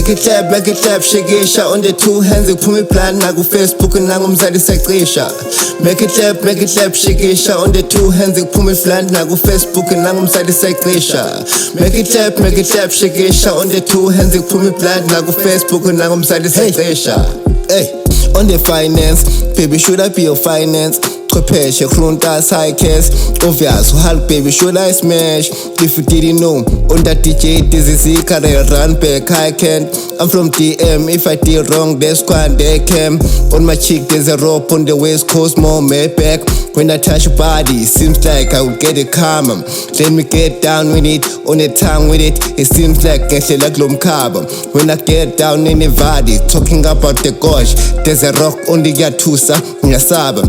Make it clap, shikisha on the two hands, iphume plan naku Facebook nangumzali secisha. Make it clap, shikisha on the two hands, iphume plan naku Facebook nangumzali secisha. Make it clap, shikisha on the two hands, iphume plan naku Facebook nangumzali secisha. Hey, on the finance, baby, should I be your finance? Chwepheshe khulunta cycles obvious Hulk baby should I smash if you didn't know on that DJ this is a career run back I can't I'm from DM if I did wrong there's squad they came on my cheek there's a rope on the west coast more back when I touch your body seems like I would get it calm let me get down with it on the tongue with it it seems like ngehlela kulomkhaba when I get down in the body talking about the gosh there's a rock on the yathusa ngiyasaba.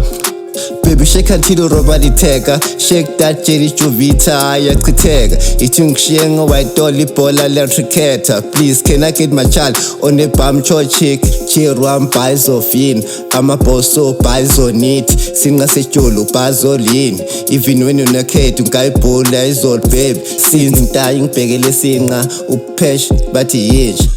Baby shake until robot teka shake that jelly juvita yachitheka ithi ngishiye white dolly bola letricata please can I get my child on the bum cho chick chirwam bazofin amaboso bazonit singa sejulu bazolin even when you naked ungayibhola izol babe since ngitayi ngibhekele singa uphesh bathi yinje.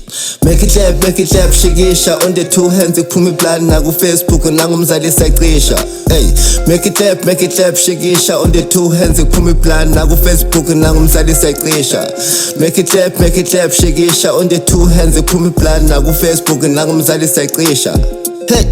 Make it clap, shikisha on the two hands, iphume plan naku Facebook nangumzali secisha. Hey, make it clap, shikisha on the two hands, iphume plan naku Facebook nangumzali secisha. Make it clap, shikisha on the two hands, iphume plan naku Facebook nangumzali secisha. Hey.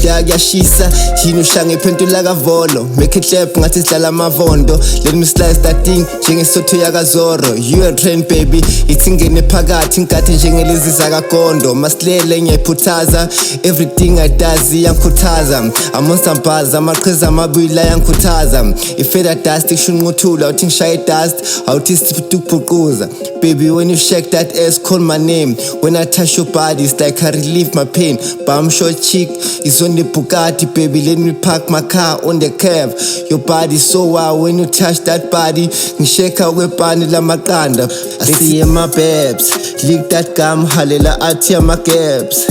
Yashisa hino shange pendula kavolo make it clap ngathi sidlala amavondo let me slice that thing njengesotho yakazoro you a train baby ithi ngene phakathi ngathi njengelezi zakagondo masilele ngiyaphuthaza everything I does iyangikhuthaza amonsambaza amaqheza amabuyila yangikhuthaza ifeda dust ishunquthula uthi ngishaye dust awuthi siphukuza baby when you shake that ass call my name when I touch your body it's like I relieve my pain bum short cheek is on the Bugatti, baby, let me park my car on the curb. Your body so wild when you touch that body. Ngisheka webani la makanda. I see my babes, lick that gum, halela atia my gaps.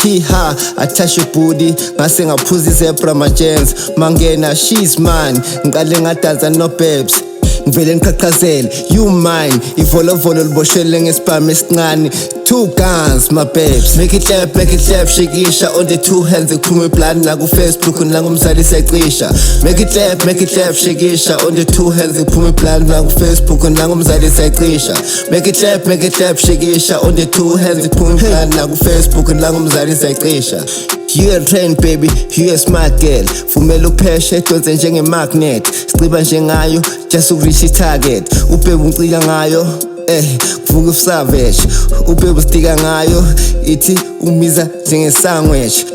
Hee-ha, I touch your booty, ngase ngaphuza izebra my jams. Mangena, she's mine, ngale ngadanza no babes. Ngivele ngiqhaqhazela, you mine, ivolovolo liboshele ngesibhamu esincane. Two guns, my babes. Make it clap, shikisha on the two hands, iphume plan naku Facebook nangumzali secisha. Make it clap, shikisha on the two hands, iphume plan naku Facebook nangumzali secisha. Make it clap, shikisha on the two hands, iphume plan naku Facebook nangumzali secisha. You a train baby, you a smart girl. Fumela upheshe edonse njenge-magnet. Siqiba njengayo, just reach i-target. Ubhebe ungcika ngayo, kuvuka usavage. Ubhebe ustika ngayo, ithi umiza njenge-sandwich.